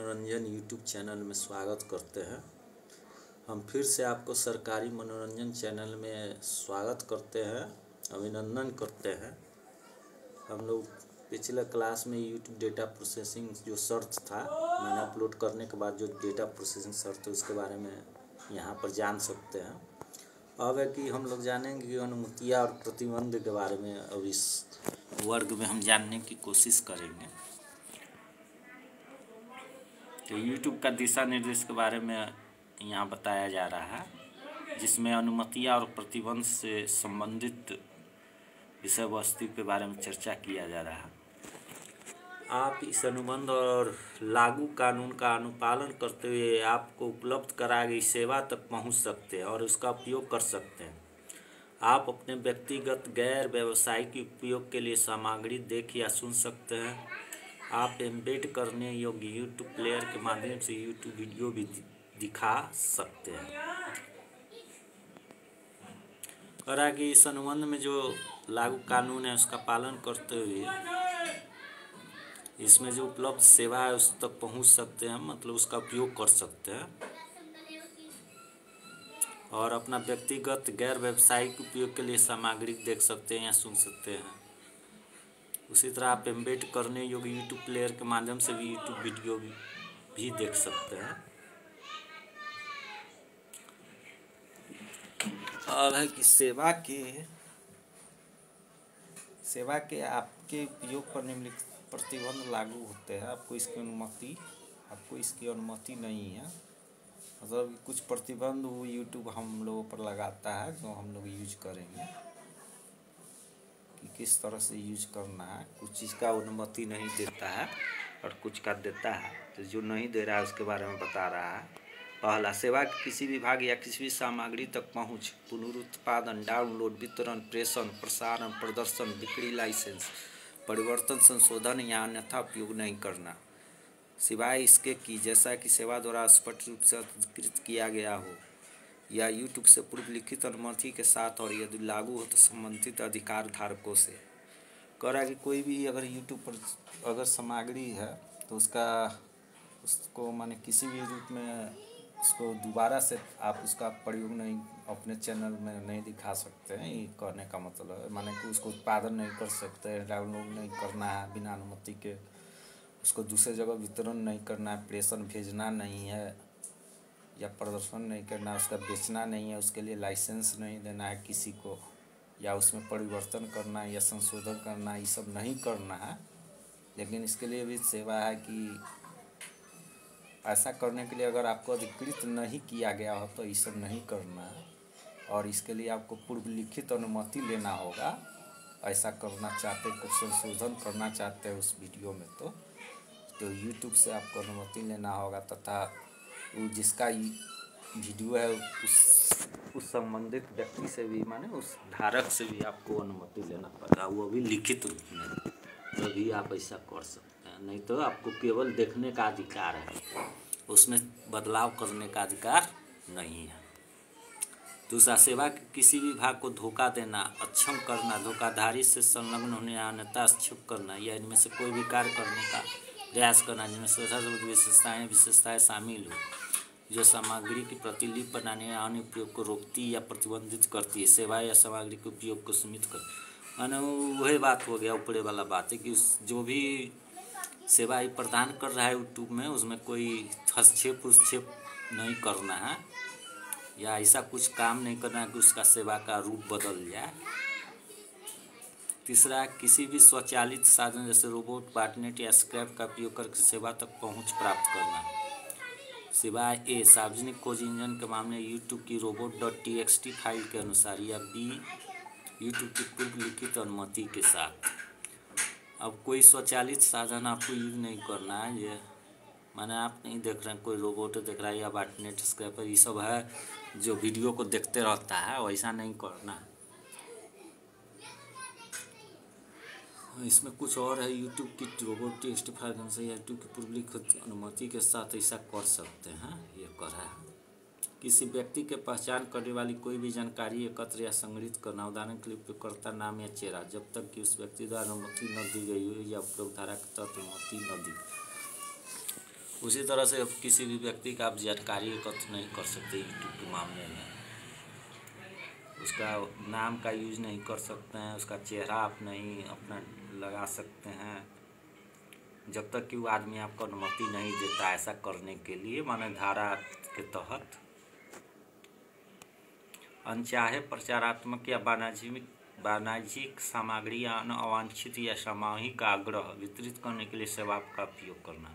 मनोरंजन YouTube channel में स्वागत करते हैं। हम फिर से आपको सरकारी मनोरंजन चैनल में स्वागत करते हैं, अभिनंदन करते हैं। हम लोग पिछले क्लास में यूट्यूब डेटा प्रोसेसिंग जो शर्त था, मैंने अपलोड करने के बाद जो डेटा प्रोसेसिंग शर्त है उसके बारे में यहाँ पर जान सकते हैं। अब है कि हम लोग जानेंगे कि अनुमतियाँ और प्रतिबंध के बारे में। अब इस वर्ग में हम जानने की कोशिश करेंगे। तो यूट्यूब का दिशा निर्देश के बारे में यहाँ बताया जा रहा है, जिसमें अनुमतियाँ और प्रतिबंध से संबंधित विषय वस्तु के बारे में चर्चा किया जा रहा है। आप इस अनुबंध और लागू कानून का अनुपालन करते हुए आपको उपलब्ध कराई गई सेवा तक पहुँच सकते हैं और उसका उपयोग कर सकते हैं। आप अपने व्यक्तिगत गैर व्यावसायिक उपयोग के लिए सामग्री देख या सुन सकते हैं। आप एम्बेड करने योग्य यूट्यूब प्लेयर के माध्यम से यूट्यूब वीडियो भी दिखा सकते हैं। और आगे इस अनुबंध में जो लागू कानून है उसका पालन करते हुए इसमें जो उपलब्ध सेवा है उस तक पहुंच सकते हैं, मतलब उसका उपयोग कर सकते हैं और अपना व्यक्तिगत गैर व्यावसायिक उपयोग के लिए सामग्री देख सकते हैं या सुन सकते हैं। उसी तरह आप एम्बेड करने योग्य यूट्यूब प्लेयर के माध्यम से भी यूट्यूब वीडियो भी देख सकते हैं। और है कि सेवा के आपके उपयोग पर निम्नलिखित प्रतिबंध लागू होते हैं। आपको इसकी अनुमति नहीं है। मतलब कुछ प्रतिबंध वो यूट्यूब हम लोगों पर लगाता है, जो हम लोग यूज करेंगे कि किस तरह से यूज करना है। कुछ चीज़ का अनुमति नहीं देता है और कुछ का देता है। तो जो नहीं दे रहा है उसके बारे में बता रहा है। पहला, सेवा के किसी भी भाग या किसी भी सामग्री तक पहुंच, पुनरुत्पादन, डाउनलोड, वितरण, प्रेषण, प्रसारण, प्रदर्शन, बिक्री, लाइसेंस, परिवर्तन, संशोधन या अन्यथा उपयोग नहीं करना, सिवाय इसके कि जैसा कि सेवा द्वारा स्पष्ट रूप से अधिकृत किया गया हो या यूट्यूब से पूर्व लिखित अनुमति के साथ, और यदि लागू हो तो संबंधित अधिकार धारकों से। कह रहा है कि कोई भी अगर यूट्यूब पर अगर सामग्री है तो उसको माने किसी भी रूप में उसको दोबारा से आप उसका प्रयोग नहीं अपने चैनल में नहीं दिखा सकते हैं। ये कहने का मतलब है, माने कि उसको उत्पादन नहीं कर सकते हैं, डाउनलोड नहीं करना है बिना अनुमति के, उसको दूसरे जगह वितरण नहीं करना है, प्रेषण भेजना नहीं है या प्रदर्शन नहीं करना है, उसका बेचना नहीं है, उसके लिए लाइसेंस नहीं देना है किसी को, या उसमें परिवर्तन करना है या संशोधन करना है, ये सब नहीं करना है। लेकिन इसके लिए भी सेवा है कि ऐसा करने के लिए अगर आपको अधिकृत नहीं किया गया हो तो ये सब नहीं करना है और इसके लिए आपको पूर्व लिखित अनुमति लेना होगा। ऐसा करना चाहते, कुछ संशोधन करना चाहते हैं उस वीडियो में तो यूट्यूब से आपको अनुमति लेना होगा, तथा वो जिसका वीडियो है उस संबंधित व्यक्ति से भी, माने उस धारक से भी आपको अनुमति लेना पड़ेगा, वो भी लिखित रूप में, तभी आप ऐसा कर सकते हैं। नहीं तो आपको केवल देखने का अधिकार है, उसमें बदलाव करने का अधिकार नहीं है। दूसरा, सेवा के किसी भी भाग को धोखा देना, अक्षम करना, धोखाधड़ी से संलग्न होने या अन्यथा हस्तक्षेप करना या इनमें से कोई भी कार्य करने का प्रयास करना जिनमें विशेषताएं शामिल हो, जो सामग्री की प्रतिलिपि बनाने या अन्य उपयोग को रोकती या प्रतिबंधित करती है। सेवा या सामग्री के उपयोग को सीमित कर, माने वही बात हो गया, ऊपरे वाला बात है कि जो भी सेवा ही प्रदान कर रहा है यूट्यूब में, उसमें कोई हस्तक्षेप नहीं करना है या ऐसा कुछ काम नहीं करना है कि उसका सेवा का रूप बदल जाए। तीसरा, किसी भी स्वचालित साधन जैसे रोबोट, बॉटनेट या स्क्रैप का उपयोग करके सेवा तक पहुंच प्राप्त करना। सिवाय ए, सार्वजनिक खोज इंजन के मामले यूट्यूब की robot.txt फाइल के अनुसार, या बी, यूट्यूब की पूर्व लिखित अनुमति के साथ। अब कोई स्वचालित साधन आपको यूज नहीं करना है, ये माने आप नहीं देख रहे हैं कोई रोबोट देख रहा है या बॉटनेट, स्क्रैपर, ये सब है जो वीडियो को देखते रहता है, वैसा नहीं करना है। इसमें कुछ और है, यूट्यूब की robot.txt फाइल से यूट्यूब की पूर्व लिखित अनुमति के साथ ऐसा कर सकते हैं, ये कर रहा है। किसी व्यक्ति के पहचान करने वाली कोई भी जानकारी एकत्र या संग्रहित करना, उदाहरण के लिए उपयोगकर्ता नाम या चेहरा, जब तक कि उस व्यक्ति द्वारा अनुमति न दी गई हो या उपयोगधारा के तहत अनुमति न दी। उसी तरह से अब किसी भी व्यक्ति का आप जानकारी एकत्र नहीं कर सकते यूट्यूब के मामले में। उसका नाम का यूज नहीं कर सकते हैं, उसका चेहरा आप नहीं अपना लगा सकते हैं जब तक कि वो आदमी आपको अनुमति नहीं देता ऐसा करने के लिए, माने धारा के तहत। अनचाहे प्रचारात्मक या वाणिज्यिक सामग्री या अवांछित या सामूहिक आग्रह वितरित करने के लिए सेवा का उपयोग करना।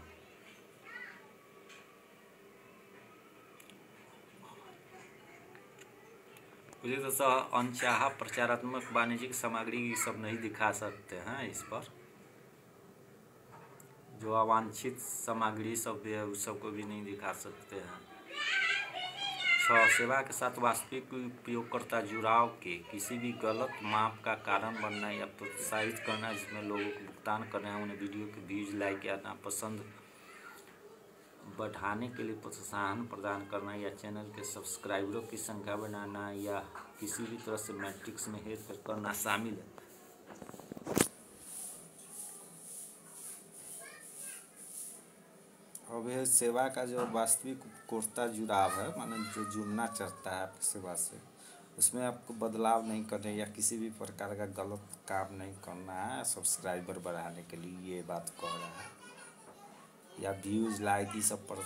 मुझे तो अनचाहा प्रचारात्मक वाणिज्यिक सामग्री सब नहीं दिखा सकते हैं इस पर। जो अवांछित सामग्री सब है उस सबको भी नहीं दिखा सकते हैं। 6 सेवा के साथ वास्तविक उपयोगकर्ता जुड़ाव के किसी भी गलत माप का कारण बनना या प्रोत्साहित करना, जिसमें लोगों को भुगतान करना है, उन्हें वीडियो के व्यूज, लाइक या नापसंद बढ़ाने के लिए प्रोत्साहन प्रदान करना या चैनल के सब्सक्राइबरों की संख्या बढ़ाना या किसी भी तरह से मैट्रिक्स में हेरफेर करना शामिल है। अब यह सेवा का जो वास्तविक उपभोक्ता जुड़ाव है, माने जो जुड़ना चाहता है आपकी सेवा से, उसमें आपको बदलाव नहीं करने या किसी भी प्रकार का गलत काम नहीं करना है सब्सक्राइबर बढ़ाने के लिए, ये बात कह रहा है। या व्यूज़, लाइक, ये सब पर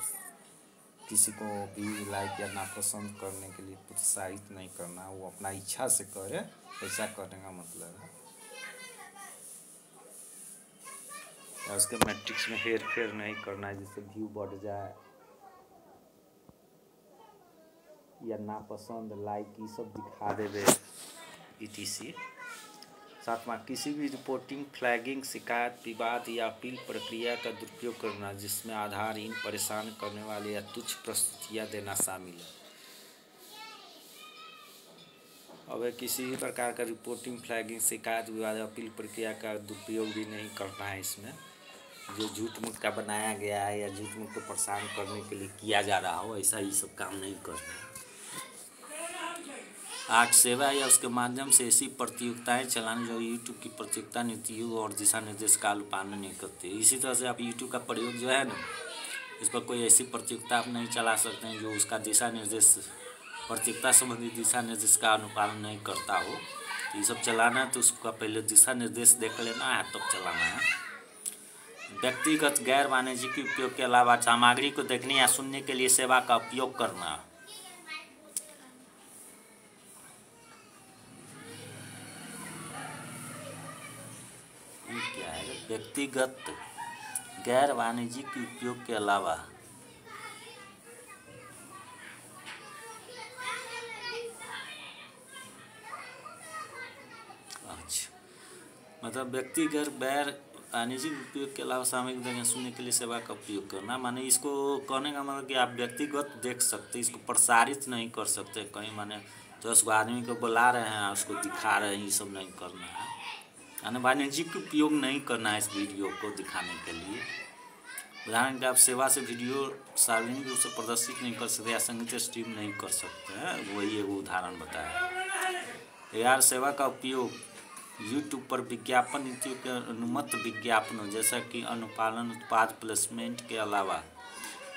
किसी को व्यूज़, लाइक या नापसंद करने के लिए प्रोत्साहित नहीं करना, वो अपना इच्छा से करे, ऐसा करने का मतलब है। या उसके मैट्रिक्स में हेर फेर नहीं करना है, जिससे व्यू बढ़ जाए या नापसंद, लाइक, ये सब दिखा देवे etc। साथ में किसी भी रिपोर्टिंग, फ्लैगिंग, शिकायत, विवाद या अपील प्रक्रिया का दुरुपयोग करना, जिसमें आधारहीन, परेशान करने वाले या तुच्छ प्रस्तुतियाँ देना शामिल है। अब किसी भी प्रकार का रिपोर्टिंग, फ्लैगिंग, शिकायत, विवाद, अपील प्रक्रिया का दुरुपयोग भी नहीं करना है। इसमें जो झूठ मूठ का बनाया गया है या झूठ मूठ को परेशान करने के लिए किया जा रहा हो, ऐसा ही सब काम नहीं करना है। 8 सेवा या उसके माध्यम से ऐसी प्रतियोगिताएं चलाने जो यूट्यूब की प्रतियोगिता नीतियों और दिशा निर्देश का पालन नहीं करते। इसी तरह से आप यूट्यूब का प्रयोग जो है ना, इस पर कोई ऐसी प्रतियोगिता आप नहीं चला सकते हैं जो उसका दिशा निर्देश, प्रतियोगिता संबंधी दिशा निर्देश का अनुपालन नहीं करता हो। तो ये सब चलाना है तो उसका पहले दिशा निर्देश देख लेना है, तब चलाना है। व्यक्तिगत गैर वाणिज्यिक उपयोग के अलावा सामग्री को देखने या सुनने के लिए सेवा का उपयोग करना। क्या है? व्यक्तिगत गैर वाणिज्यिक उपयोग के अलावा मतलब व्यक्तिगत गैर वाणिज्यिक उपयोग के अलावा सामूहिक देखने सुनने के लिए सेवा का उपयोग करना, माने इसको कहने का मतलब कि आप व्यक्तिगत देख सकते, इसको प्रसारित नहीं कर सकते कहीं, माने 10 आदमी को बुला रहे हैं उसको दिखा रहे हैं, ये सब नहीं करना है। यानी वाणिज्यिक उपयोग नहीं करना है इस वीडियो को दिखाने के लिए। उदाहरण के आप सेवा से वीडियो सार्वजनिक रूप से प्रदर्शित नहीं कर सकते या संगीत स्ट्रीम नहीं कर सकते हैं, वही एक उदाहरण बताया। यार सेवा का उपयोग यूट्यूब पर विज्ञापन नीतियों के अनुमत विज्ञापनों जैसा कि अनुपालन, उत्पाद प्लेसमेंट के अलावा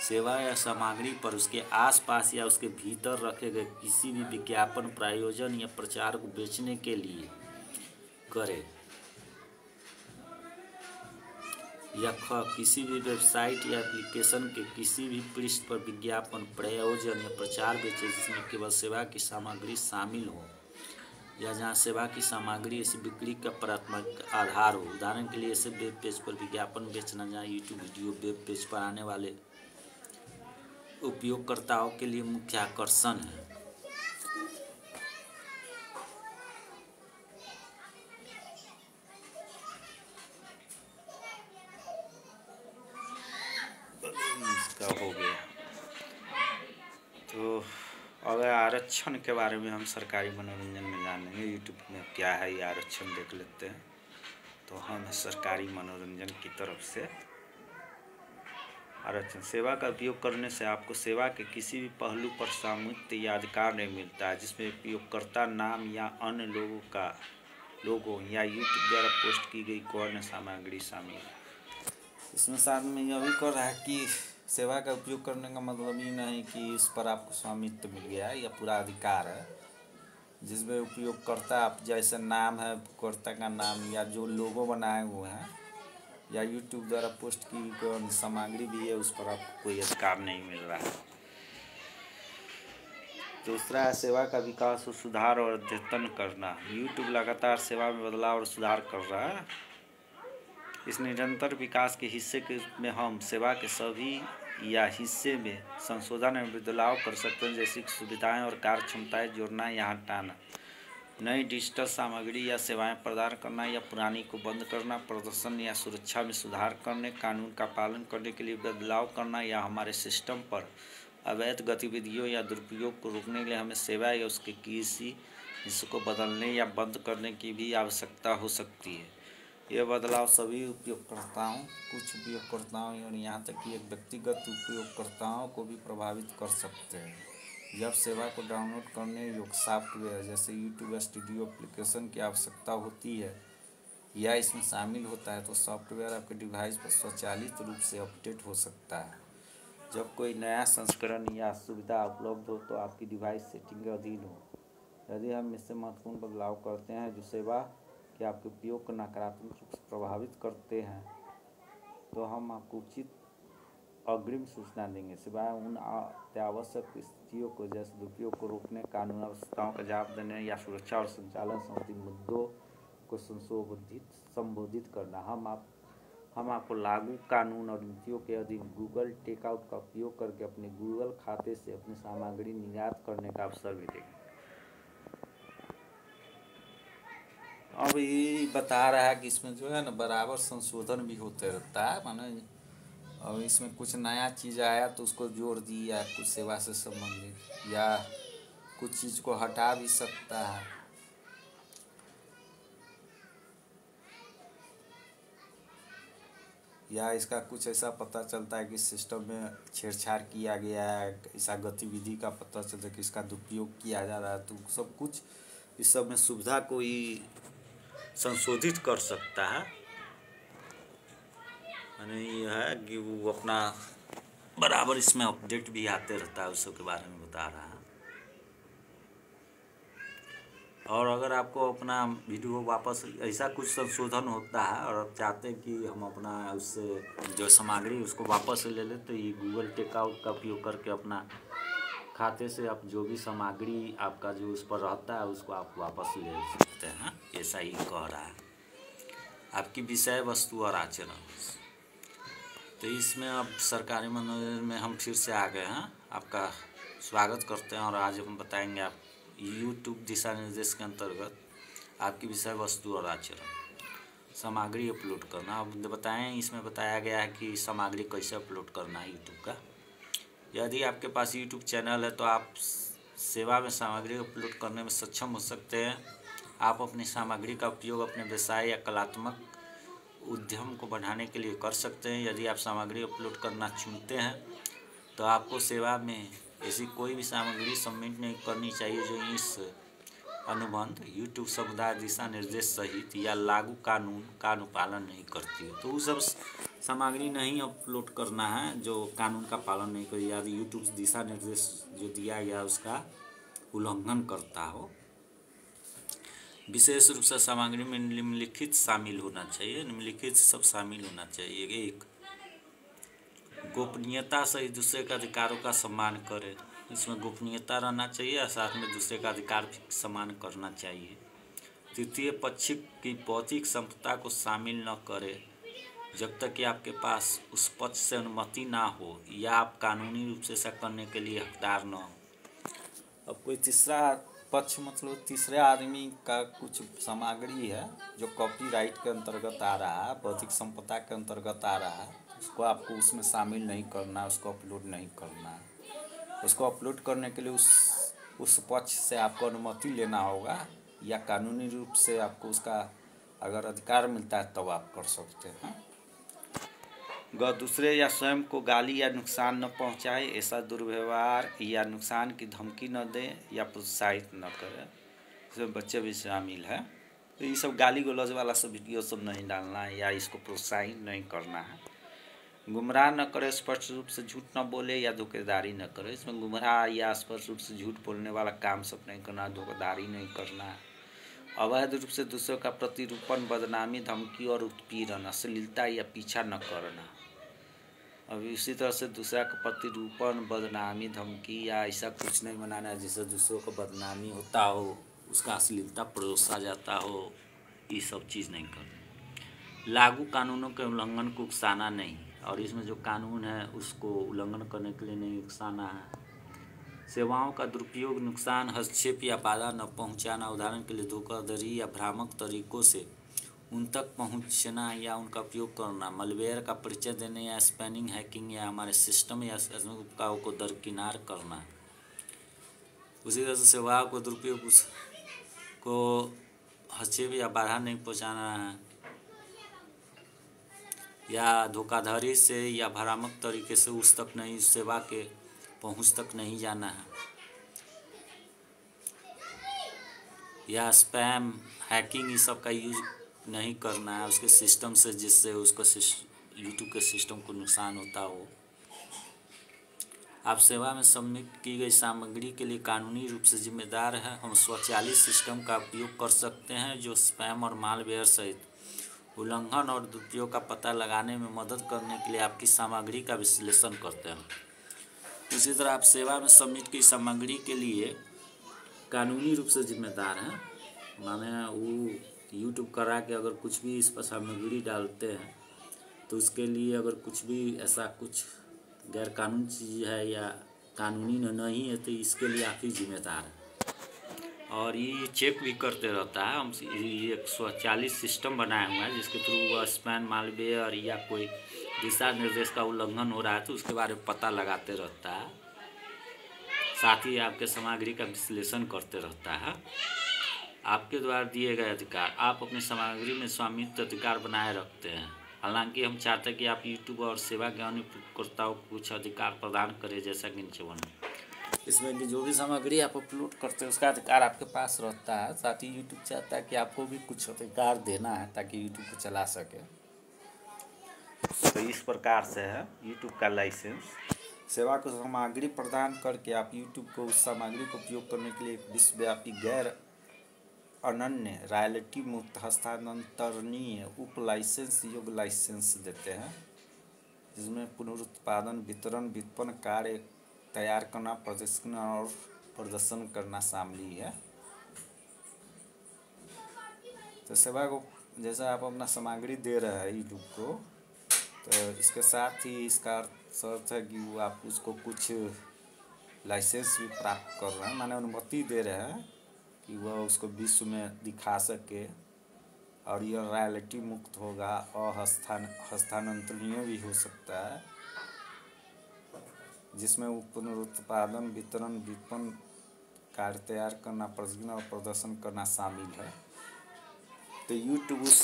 सेवा या सामग्री पर उसके आसपास या उसके भीतर रखे गए किसी भी विज्ञापन, प्रायोजन या प्रचार को बेचने के लिए करे या किसी भी वेबसाइट या एप्लीकेशन के किसी भी पृष्ठ पर विज्ञापन, प्रायोजन या प्रचार बेचे जिसमें केवल सेवा की सामग्री शामिल हो या जहां सेवा की सामग्री ऐसी बिक्री का प्राथमिक आधार हो। उदाहरण के लिए ऐसे वेब पेज पर विज्ञापन बेचना जहां यूट्यूब वीडियो वेब पेज पर आने वाले उपयोगकर्ताओं के लिए मुख्य आकर्षण है। इसका हो गया। तो अगर आरक्षण के बारे में हम सरकारी मनोरंजन में जानेंगे, यूट्यूब में क्या है ये आरक्षण देख लेते हैं। तो हम सरकारी मनोरंजन की तरफ से आरक्षण, सेवा का उपयोग करने से आपको सेवा के किसी भी पहलू पर सामूहिक या अधिकार नहीं मिलता है जिसमें उपयोगकर्ता नाम या अन्य लोगों या यूट्यूब द्वारा पोस्ट की गई कोई अन्य सामग्री शामिल है। इसमें साथ में यह भी कर रहा है कि सेवा का उपयोग करने का मतलब ये नहीं कि इस पर आपको स्वामित्व मिल गया है या पूरा अधिकार है। जिसमें उपयोगकर्ता आप जैसे नाम है, उपयोगकर्ता का नाम या जो लोगो बनाए हुए हैं या यूट्यूब द्वारा पोस्ट की गई सामग्री भी है, उस पर आपको कोई अधिकार नहीं मिल रहा है। दूसरा है सेवा का विकास और सुधार और अद्यतन करना। यूट्यूब लगातार सेवा में बदलाव और सुधार कर रहा है। इस निरंतर विकास के हिस्से के रूप में हम सेवा के सभी या हिस्से में संशोधन और बदलाव कर सकते हैं, जैसे सुविधाएं और कार्य क्षमताएं जोड़ना या हटाना, नई डिजिटल सामग्री या सेवाएं प्रदान करना या पुरानी को बंद करना, प्रदर्शन या सुरक्षा में सुधार करने, कानून का पालन करने के लिए बदलाव करना या हमारे सिस्टम पर अवैध गतिविधियों या दुरुपयोग को रोकने के लिए हमें सेवा या उसके किसी हिस्से को बदलने या बंद करने की भी आवश्यकता हो सकती है। यह बदलाव सभी उपयोगकर्ताओं, कुछ उपयोगकर्ताओं और यहाँ तक कि एक व्यक्तिगत उपयोगकर्ताओं को भी प्रभावित कर सकते हैं। जब सेवा को डाउनलोड करने योग्य सॉफ्टवेयर जैसे यूट्यूब स्टूडियो एप्लीकेशन की आवश्यकता होती है या इसमें शामिल होता है, तो सॉफ्टवेयर आपके डिवाइस पर स्वचालित रूप से अपडेट हो सकता है। जब कोई नया संस्करण या सुविधा उपलब्ध हो तो आपकी डिवाइस सेटिंग के अधीन हो। यदि हम इससे महत्वपूर्ण बदलाव करते हैं जो सेवा के आपके उपयोग को नकारात्मक रूप से प्रभावित करते हैं, तो हम आपको उचित अग्रिम सूचना देंगे। सिवाय उन अत्यावश्यक स्थितियों को जैसे दुरुपयोग को रोकने, कानून व्यवस्थाओं का जवाब देने या सुरक्षा और संचालन संबंधी मुद्दों को संबोधित करना, हम आपको लागू कानून और नीतियों के अधीन गूगल टेकआउट का उपयोग करके अपने गूगल खाते से अपनी सामग्री निर्यात करने का अवसर भी देंगे। अब ये बता रहा है कि इसमें जो है ना बराबर संशोधन भी होते रहता है, माने और इसमें कुछ नया चीज़ आया तो उसको जोड़ दिया, कुछ सेवा से संबंधित, या कुछ चीज़ को हटा भी सकता है। या इसका कुछ ऐसा पता चलता है कि सिस्टम में छेड़छाड़ किया गया है, ऐसा गतिविधि का पता चलता है कि इसका दुरुपयोग किया जा रहा है, तो सब कुछ इस सब में सुविधा को ही संशोधित कर सकता है। यानी यह है कि वो अपना बराबर इसमें अपडेट भी आते रहता है, उस सब के बारे में बता रहा है। और अगर आपको अपना वीडियो वापस ऐसा कुछ संशोधन होता है और आप चाहते हैं कि हम अपना उससे जो सामग्री उसको वापस ले लें, तो ये गूगल टेकआउट का उपयोग करके अपना खाते से आप जो भी सामग्री आपका जो उस पर रहता है उसको आप वापस ले सकते हैं। ऐसा ही कह रहा है। आपकी विषय वस्तु और आचरण, तो इसमें अब सरकारी मनोरंजन में हम फिर से आ गए हैं। आपका स्वागत करते हैं और आज हम बताएंगे आप यूट्यूब दिशा निर्देश के अंतर्गत आपकी विषय वस्तु और आचरण, सामग्री अपलोड करना। अब बताएं, इसमें बताया गया है कि सामग्री कैसे अपलोड करना है यूट्यूब का। यदि आपके पास यूट्यूब चैनल है तो आप सेवा में सामग्री अपलोड करने में सक्षम हो सकते हैं। आप अपनी सामग्री का उपयोग अपने व्यवसाय या कलात्मक उद्यम को बढ़ाने के लिए कर सकते हैं। यदि आप सामग्री अपलोड करना चुनते हैं तो आपको सेवा में ऐसी कोई भी सामग्री सबमिट नहीं करनी चाहिए जो इस अनुबंध, यूट्यूब समुदाय दिशा निर्देश सहित या लागू कानून का अनुपालन नहीं करती है। तो वो सब सामग्री नहीं अपलोड करना है जो कानून का पालन नहीं करे, या यूट्यूब दिशा निर्देश जो दिया गया उसका उल्लंघन करता हो। विशेष रूप से सामग्री में निम्नलिखित शामिल होना चाहिए। निम्नलिखित सब शामिल होना चाहिए। एक, गोपनीयता सहित दूसरे के अधिकारों का सम्मान करें। इसमें गोपनीयता रहना चाहिए और साथ में दूसरे का अधिकार भी सम्मान करना चाहिए। तृतीय पक्ष की भौतिक संपदा को शामिल न करें जब तक कि आपके पास उस पक्ष से अनुमति ना हो या आप कानूनी रूप से ऐसा करने के लिए हकदार न हो। अब कोई तीसरा पक्ष मतलब तीसरे आदमी का कुछ सामग्री है जो कॉपीराइट के अंतर्गत आ रहा है, भौतिक संपदा के अंतर्गत आ रहा है, उसको आपको उसमें शामिल नहीं करना है, उसको अपलोड नहीं करना है। उसको अपलोड करने के लिए उस पक्ष से आपको अनुमति लेना होगा या कानूनी रूप से आपको उसका अगर अधिकार मिलता है तब आप कर सकते हैं। दूसरे या स्वयं को गाली या नुकसान न पहुंचाए, ऐसा दुर्व्यवहार या नुकसान की धमकी न दे या प्रोत्साहित न करे। इसमें बच्चे भी शामिल है। तो ये सब गाली गलौज वाला सब वीडियो सब नहीं डालना है या इसको प्रोत्साहित नहीं करना है। गुमराह न करे, स्पष्ट रूप से झूठ न बोले या धोखेधारी न करे। इसमें गुमराह या स्पष्ट रूप से झूठ बोलने वाला काम सब नहीं करना, धोखेधारी नहीं करना। अवैध रूप से दूसरों का प्रतिरूपण, बदनामी, धमकी और उत्पीड़न, अश्लीलता या पीछा न करना। अब इसी तरह से दूसरा का प्रतिरूपण, बदनामी, धमकी या ऐसा कुछ नहीं बनाना है जिससे दूसरों को बदनामी होता हो, उसका अश्लीलता परोसा जाता हो, ये सब चीज़ नहीं करना। लागू कानूनों के उल्लंघन को उकसाना नहीं, और इसमें जो कानून है उसको उल्लंघन करने के लिए नहीं उकसाना है। सेवाओं का दुरुपयोग, नुकसान, हस्तक्षेप या बाधा न पहुंचाना। उदाहरण के लिए धोखाधड़ी या भ्रामक तरीकों से उन तक पहुंचना या उनका उपयोग करना। मलवेयर का परिचय देने या स्पैनिंग, हैकिंग या हमारे सिस्टम या उपकारों को दरकिनार करना। उसी तरह से सेवाओं को दुरुपयोग, उसको हस्तक्षेप या बाधा नहीं पहुंचाना है, या धोखाधड़ी से या भ्रामक तरीके से उस तक नहीं, उस सेवा के पहुंच तक नहीं जाना है, या स्पैम, हैकिंग, ये सब का यूज नहीं करना है उसके सिस्टम से, जिससे उसको यूट्यूब के सिस्टम को नुकसान होता हो। आप सेवा में सबमिट की गई सामग्री के लिए कानूनी रूप से जिम्मेदार हैं। हम स्वचालित सिस्टम का उपयोग कर सकते हैं जो स्पैम और मालवेयर सहित उल्लंघन और दुरुपयोग का पता लगाने में मदद करने के लिए आपकी सामग्री का विश्लेषण करते हैं। इसी तरह आप सेवा में सबमिट की सामग्री के लिए कानूनी रूप से जिम्मेदार हैं। माने वो यूट्यूब करा के अगर कुछ भी इस पर सामग्री डालते हैं तो उसके लिए अगर कुछ भी ऐसा कुछ गैर कानूनी चीज़ है या कानूनी नहीं है तो इसके लिए आप ही जिम्मेदार हैं। और ये चेक भी करते रहता है। हम ये एक स्वचालित सिस्टम बनाया हुआ है जिसके थ्रू वह स्पैम, मालवेयर या कोई दिशा निर्देश का उल्लंघन हो रहा है तो उसके बारे में पता लगाते रहता है, साथ ही आपके सामग्री का विश्लेषण करते रहता है। आपके द्वारा दिए गए अधिकार, आप अपनी सामग्री में स्वामित्व अधिकार बनाए रखते हैं। हालांकि हम चाहते हैं कि आप यूट्यूब और सेवा के अन्य उपयोगकर्ताओं को कुछ अधिकार प्रदान करें, जैसा कि नीचे वर्णित। इसमें कि जो भी सामग्री आप अपलोड करते हैं उसका अधिकार आपके पास रहता है। साथ ही यूट्यूब चाहता है कि आपको भी कुछ अधिकार देना है ताकि यूट्यूब को चला सके। तो इस प्रकार से है यूट्यूब का लाइसेंस। सेवा को सामग्री प्रदान करके आप यूट्यूब को उस सामग्री को उपयोग करने के लिए एक विश्वव्यापी, गैर अनन्य, रॉयल्टी मुक्त, हस्तांतरणीय, उप लाइसेंस योग्य लाइसेंस देते हैं, जिसमें पुनरुत्पादन, वितरण, विपणन, कार्य तैयार करना, प्रदर्शन और प्रदर्शन करना शामिल है। तो सेवा को जैसा आप अपना सामग्री दे रहे हैं यूट्यूब को, तो इसके साथ ही इसका शर्त है कि वो आप उसको कुछ लाइसेंस भी प्राप्त कर रहे हैं, माने अनुमति दे रहे हैं कि वह उसको विश्व में दिखा सके, और यह रॉयल्टी मुक्त होगा और हस्तांतरणीय भी हो सकता है, जिसमें वो पुनरुत्पादन, वितरण, विपणन, कार्य तैयार करना, प्रदर्शन और प्रदर्शन करना शामिल है। तो यूट्यूब उस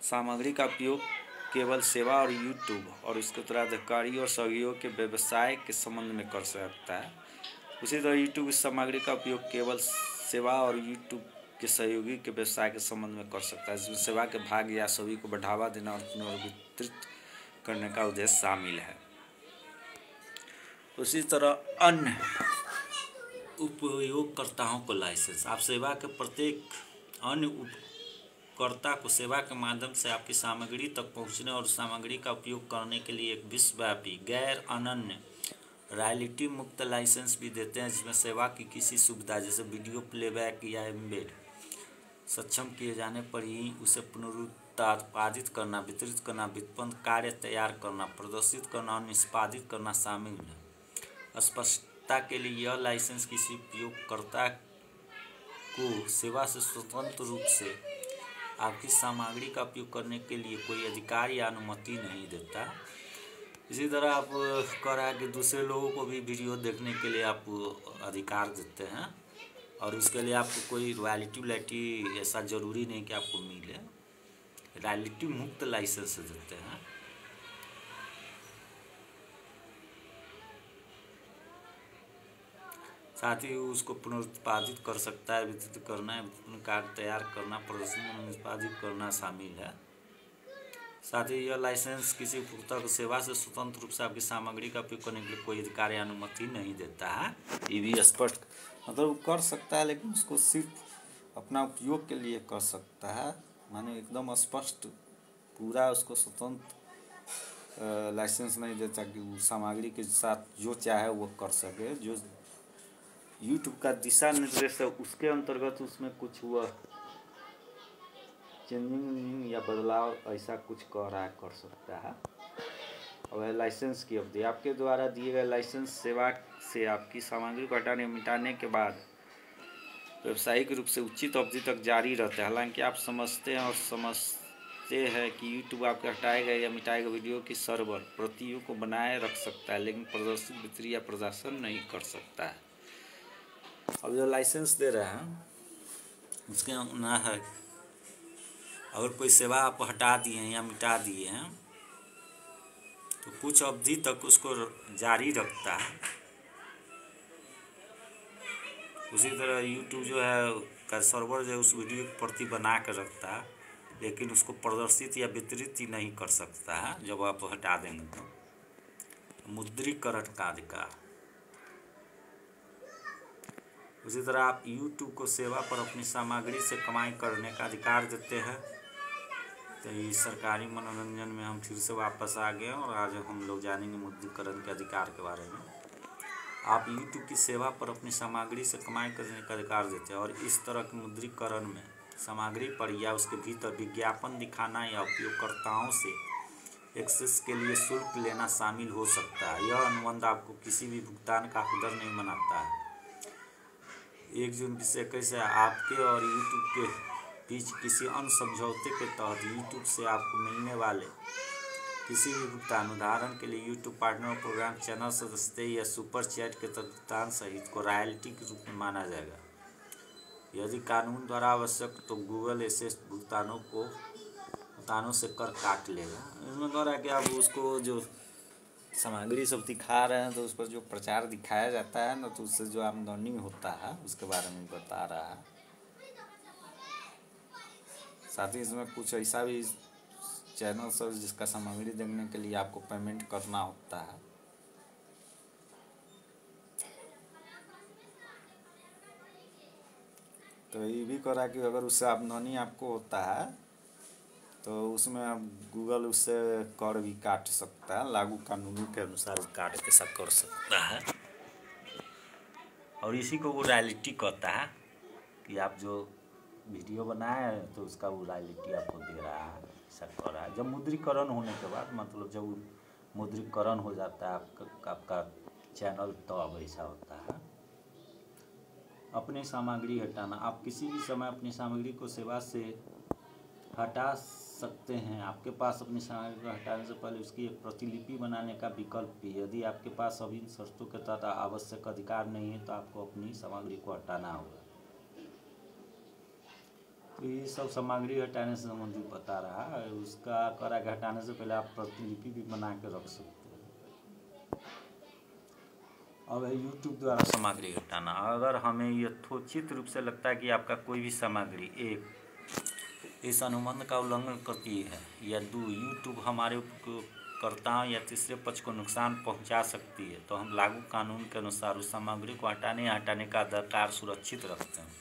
सामग्री का उपयोग केवल सेवा और यूट्यूब और इसके उत्तराधिकारी और सहयोग के व्यवसाय के संबंध में कर सकता है। उसी तरह यूट्यूब इस सामग्री का उपयोग केवल सेवा और यूट्यूब के सहयोगी के व्यवसाय के संबंध में कर सकता है, जिसमें सेवा के भाग या सभी को बढ़ावा देना और पुनर्वितरित करने का उद्देश्य शामिल है। उसी तरह अन्य उपयोगकर्ताओं को लाइसेंस, आप सेवा के प्रत्येक अन्य उपयोगकर्ता को सेवा के माध्यम से आपकी सामग्री तक पहुंचने और सामग्री का उपयोग करने के लिए एक विश्वव्यापी, गैर अनन्य, रॉयल्टी मुक्त लाइसेंस भी देते हैं, जिसमें सेवा की किसी सुविधा जैसे वीडियो प्लेबैक या एम्बेड सक्षम किए जाने पर ही उसे पुनरुत्पादित करना, वितरित करना, विपणन, कार्य तैयार करना, प्रदर्शित करना और निष्पादित करना शामिल है। स्पष्टता के लिए यह लाइसेंस किसी उपयोगकर्ता को सेवा से स्वतंत्र रूप से आपकी सामग्री का उपयोग करने के लिए कोई अधिकार या अनुमति नहीं देता। इसी तरह आप करा कि दूसरे लोगों को भी वीडियो देखने के लिए आप अधिकार देते हैं, और उसके लिए आपको कोई रॉयल्टी ऐसा ज़रूरी नहीं कि आपको मिले, रॉयल्टी मुक्त लाइसेंस देते हैं। साथ ही उसको पुनरुत्पादित कर सकता है, वितरित करना है, कार्य तैयार करना, प्रदर्शन निष्पादित करना शामिल है। साथ ही यह लाइसेंस किसी उपभोक्ता को सेवा से स्वतंत्र रूप से आपकी सामग्री का उपयोग करने के लिए कोई अधिकार या अनुमति नहीं देता है। ये भी स्पष्ट मतलब वो कर सकता है, लेकिन उसको सिर्फ अपना उपयोग के लिए कर सकता है। माने एकदम स्पष्ट पूरा उसको स्वतंत्र लाइसेंस नहीं देता कि वो सामग्री के साथ जो चाहे वो कर सके। जो यूट्यूब का दिशा निर्देश है उसके अंतर्गत उसमें कुछ हुआ चेंजिंग या बदलाव ऐसा कुछ कर सकता है। और लाइसेंस की अवधि आपके द्वारा दिए गए लाइसेंस सेवा से आपकी सामग्री को हटाने मिटाने के बाद व्यावसायिक रूप से उचित अवधि तक जारी रहता है। हालांकि आप समझते हैं कि यूट्यूब आपके हटाए गए या मिटाए गए वीडियो की सर्वर प्रतियों को बनाए रख सकता है, लेकिन प्रदर्शित बिक्री या प्रदर्शन नहीं कर सकता है। अब जो लाइसेंस दे रहे हैं उसके ना है, अगर कोई सेवा आप हटा दिए हैं या मिटा दिए हैं तो कुछ अवधि तक उसको जारी रखता है। उसी तरह यूट्यूब जो है का सर्वर जो है उस वीडियो की प्रति बना कर रखता है, लेकिन उसको प्रदर्शित या वितरित ही नहीं कर सकता है जब आप हटा देंगे तो। मुद्रीकरण का अधिकार, उसी तरह आप यूट्यूब को सेवा पर अपनी सामग्री से कमाई करने का अधिकार देते हैं। तो ये सरकारी मनोरंजन में हम फिर से वापस आ गए और आज हम लोग जानेंगे मुद्रीकरण के अधिकार के बारे में। आप यूट्यूब की सेवा पर अपनी सामग्री से कमाई करने का अधिकार देते हैं और इस तरह के मुद्रीकरण में सामग्री पर या उसके भीतर विज्ञापन दिखाना या उपयोगकर्ताओं से एक्सेस के लिए शुल्क लेना शामिल हो सकता है। यह अनुबंध आपको किसी भी भुगतान का हकदार नहीं बनाता है। 1 जून 2021 से आपके और यूट्यूब के बीच किसी अन्य समझौते के तहत यूट्यूब से आपको मिलने वाले किसी भी भुगतान, उदाहरण के लिए यूट्यूब पार्टनर प्रोग्राम, चैनल सदस्यता या सुपर चैट के भुगतान सहित को रॉयल्टी के रूप में माना जाएगा। यदि कानून द्वारा आवश्यक तो गूगल ऐसे भुगतानों से कर काट लेगा। इसमें कह रहा है कि आप उसको जो सामग्री सब दिखा रहे हैं तो उस पर जो प्रचार दिखाया जाता है ना, तो उससे जो आमदनी होता है उसके बारे में बता रहा है। साथ ही इसमें कुछ ऐसा भी चैनल सब जिसका सामग्री देखने के लिए आपको पेमेंट करना होता है। तो ये भी कह रहा है कि अगर उससे आमदनी आपको होता है तो उसमें आप गूगल उससे कर भी काट सकता है, लागू कानूनों के अनुसार काट के सब कर सकता है। और इसी को वो रॉयल्टी कहता है कि आप जो वीडियो बनाए हैं तो उसका वो रॉयल्टी आपको दे रहा है, ऐसा कह रहा है। जब मुद्रीकरण होने के बाद, मतलब जब मुद्रीकरण हो जाता है आपका चैनल, तो अब ऐसा होता है। अपनी सामग्री हटाना, आप किसी भी समय अपनी सामग्री को सेवा से हटा सकते हैं। आपके पास अपनी सामग्री को हटाने से पहले उसकी एक प्रतिलिपि बनाने का विकल्प भी। यदि आपके पास सभी शर्तों के तहत आवश्यक अधिकार नहीं है तो आपको अपनी सामग्री को हटाना होगा। तो ये सब सामग्री हटाने से संबंधित बता रहा है। उसका करा के हटाने से पहले आप प्रतिलिपि भी बना के रख सकते हैं। अब है यूट्यूब द्वारा सामग्री हटाना। अगर हमें यथोचित रूप से लगता है कि आपका कोई भी सामग्री एक इस अनुबंध का उल्लंघन करती है या 2 यूट्यूब हमारे उपयोगकर्ताओं या तीसरे पक्ष को नुकसान पहुंचा सकती है, तो हम लागू कानून के अनुसार उस सामग्री को हटाने या हटाने का अधिकार सुरक्षित रखते हैं।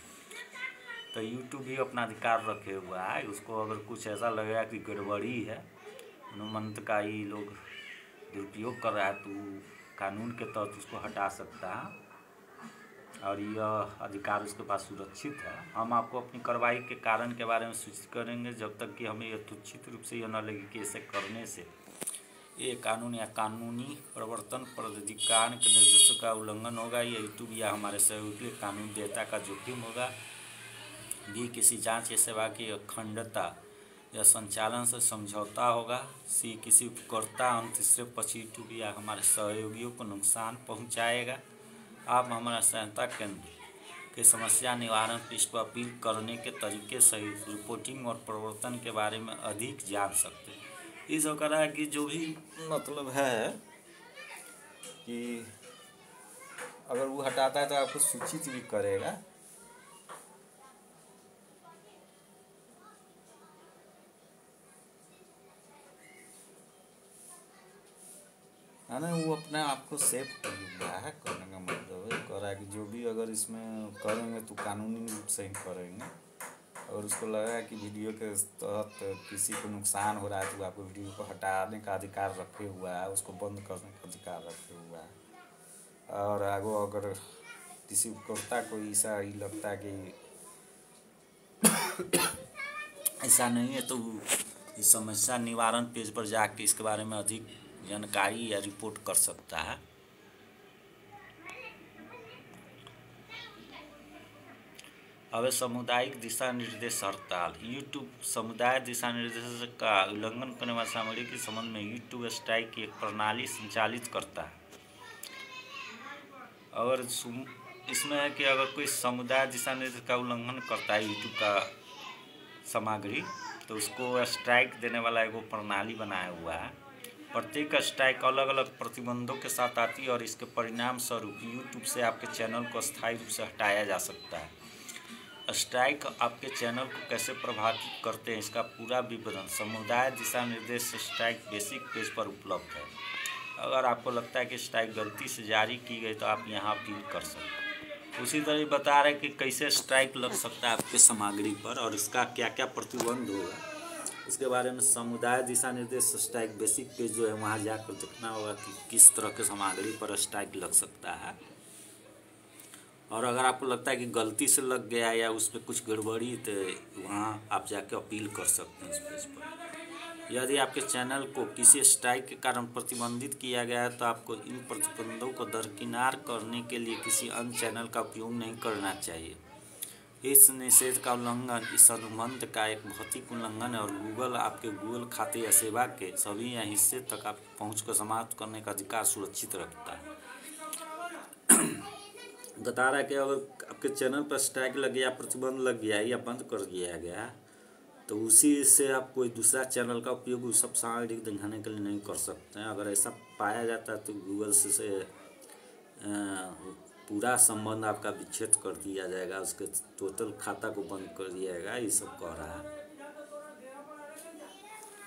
तो यूट्यूब भी अपना अधिकार रखे हुआ है। उसको अगर कुछ ऐसा लगेगा कि गड़बड़ी है, अनुबंध का ही लोग दुरुपयोग कर रहा है, तो कानून के तहत उसको हटा सकता है और यह अधिकार उसके पास सुरक्षित है। हम आपको अपनी कार्रवाई के कारण के बारे में सूचित करेंगे जब तक कि हमें यथोचित रूप से यह न लगे कि ऐसे करने से ये कानून या कानूनी प्रवर्तन प्राधिकरण के निर्देशों का उल्लंघन होगा, या यूट्यूब या हमारे सहयोगी कानून देयता का जोखिम होगा। बी, किसी जांच या सेवा की अखंडता या संचालन से समझौता होगा। सी, किसी उपयोगकर्ता अन्य तीसरे पक्ष यूट्यूब या हमारे सहयोगियों को नुकसान पहुंचाएगा। आप हमारा सहायता केंद्र के समस्या निवारण पृष्ठ पर अपील करने के तरीके सहित रिपोर्टिंग और प्रवर्तन के बारे में अधिक जान सकते हैं। इस कह है कि जो भी मतलब है कि अगर वो हटाता है तो आपको सूचित भी करेगा। को सेफ हुआ है, करने का मतलब है कह रहा है कि जो भी अगर इसमें करेंगे तो कानूनी रूप से ही करेंगे। और उसको लगा कि वीडियो के तहत किसी को नुकसान हो रहा है तो आपको वीडियो को हटाने का अधिकार रखे हुआ है, उसको बंद करने का अधिकार रखे हुआ है। और आगे अगर किसी उपभोक्ता को ऐसा ही लगता है कि ऐसा नहीं है तो इस समस्या निवारण पेज पर जाके इसके बारे में अधिक जानकारी या रिपोर्ट कर सकता है। अब सामुदायिक दिशा निर्देश हड़ताल। यूट्यूब समुदाय दिशा निर्देश का उल्लंघन करने वाली सामग्री के संबंध में यूट्यूब स्ट्राइक की एक प्रणाली संचालित करता है। अगर इसमें है कि अगर कोई समुदाय दिशा निर्देश का उल्लंघन करता है यूट्यूब का सामग्री, तो उसको स्ट्राइक देने वाला एक प्रणाली बनाया हुआ है। प्रत्येक स्ट्राइक अलग अलग प्रतिबंधों के साथ आती है और इसके परिणाम स्वरूप यूट्यूब से आपके चैनल को अस्थायी रूप से हटाया जा सकता है। स्ट्राइक आपके चैनल को कैसे प्रभावित करते हैं, इसका पूरा विवरण समुदाय दिशा निर्देश स्ट्राइक बेसिक पेज पर उपलब्ध है। अगर आपको लगता है कि स्ट्राइक गलती से जारी की गई तो आप यहाँ अपील कर सकते हैं। उसी तरह बता रहे हैं कि कैसे स्ट्राइक लग सकता है आपके सामग्री पर और इसका क्या क्या प्रतिबंध होगा, उसके बारे में समुदाय दिशा निर्देश स्ट्राइक बेसिक पेज जो है वहाँ जाकर देखना होगा कि किस तरह के सामग्री पर स्ट्राइक लग सकता है। और अगर आपको लगता है कि गलती से लग गया या उस पर कुछ गड़बड़ी, तो वहाँ आप जाके अपील कर सकते हैं इस पेज पर। यदि आपके चैनल को किसी स्ट्राइक के कारण प्रतिबंधित किया गया है तो आपको इन प्रतिबंधों को दरकिनार करने के लिए किसी अन्य चैनल का उपयोग नहीं करना चाहिए। इस निषेध का उल्लंघन इस अनुबंध का एक भौतिक उल्लंघन है और गूगल आपके गूगल खाते या सेवा के सभी या हिस्से तक आप पहुँच को समाप्त करने का अधिकार सुरक्षित रखता है। बता रहा है कि अगर आपके चैनल पर स्ट्राइक लग गया, प्रतिबंध लग गया या बंद कर दिया गया, तो उसी से आप कोई दूसरा चैनल का उपयोग उस सब सामग्री दिखाने के लिए नहीं कर सकते हैं। अगर ऐसा पाया जाता है तो गूगल से पूरा संबंध आपका विच्छेद कर दिया जाएगा, उसके टोटल खाता को बंद कर दिया जाएगा। ये सब कह रहा है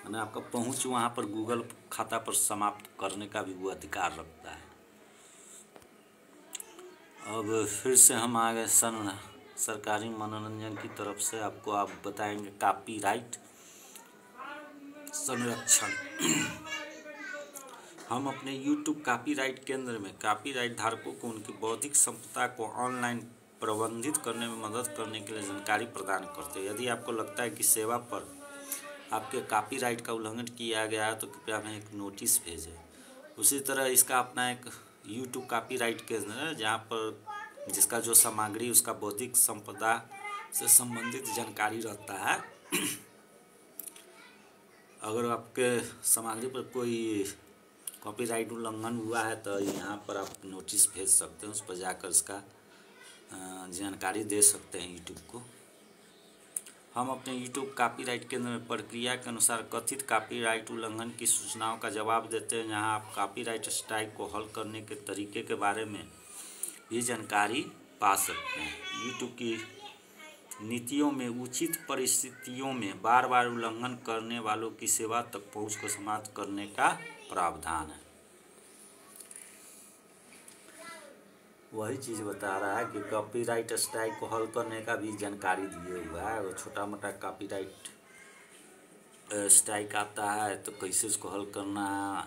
ना, आपका पहुंच वहाँ पर गूगल खाता पर समाप्त करने का भी वो अधिकार रखता है। अब फिर से हम आ गए सरकारी मनोरंजन की तरफ से। आपको आप बताएंगे कॉपीराइट संरक्षण। हम अपने YouTube कॉपीराइट केंद्र में कॉपीराइट धारकों को उनकी बौद्धिक संपदा को ऑनलाइन प्रबंधित करने में मदद करने के लिए जानकारी प्रदान करते हैं। यदि आपको लगता है कि सेवा पर आपके कॉपीराइट का उल्लंघन किया गया है तो कृपया हमें एक नोटिस भेजें। उसी तरह इसका अपना एक YouTube कॉपीराइट केंद्र है जहाँ पर जिसका जो सामग्री उसका बौद्धिक संपदा से संबंधित जानकारी रहता है। अगर आपके सामग्री पर कोई कॉपीराइट उल्लंघन हुआ है तो यहाँ पर आप नोटिस भेज सकते हैं, उस पर जाकर इसका जानकारी दे सकते हैं यूट्यूब को। हम अपने यूट्यूब कॉपीराइट केंद्र में प्रक्रिया के अनुसार कथित कॉपीराइट उल्लंघन की सूचनाओं का जवाब देते हैं, जहां आप कॉपीराइट स्ट्राइक को हल करने के तरीके के बारे में भी जानकारी पा सकते हैं। यूट्यूब की नीतियों में उचित परिस्थितियों में बार बार उल्लंघन करने वालों की सेवा तक पहुंच को समाप्त करने का प्रावधान है। वही चीज़ बता रहा है कि कॉपीराइट स्ट्राइक को हल करने का भी जानकारी दिए हुआ है। अगर छोटा मोटा कॉपीराइट स्ट्राइक आता है तो कैसे उसको हल करना है,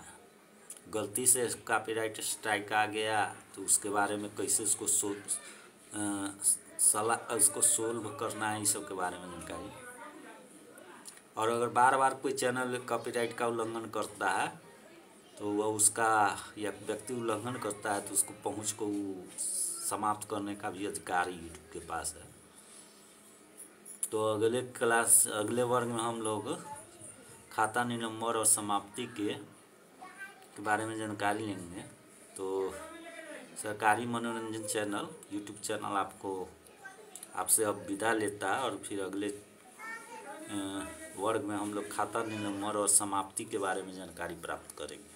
गलती से कॉपीराइट स्ट्राइक आ गया तो उसके बारे में कैसे उसको सोल्व करना है, इस सब के बारे में जानकारी। और अगर बार बार कोई चैनल कॉपीराइट का उल्लंघन करता है तो वह उसका या व्यक्ति उल्लंघन करता है तो उसको पहुंच को समाप्त करने का भी अधिकार यूट्यूब के पास है। तो अगले वर्ग में हम लोग खाता निलंबन और समाप्ति के बारे में जानकारी लेंगे। तो सरकारी मनोरंजन चैनल यूट्यूब चैनल आपसे अब विदा लेता है और फिर अगले वर्ग में हम लोग खाता निलंबन और समाप्ति के बारे में जानकारी प्राप्त करेंगे।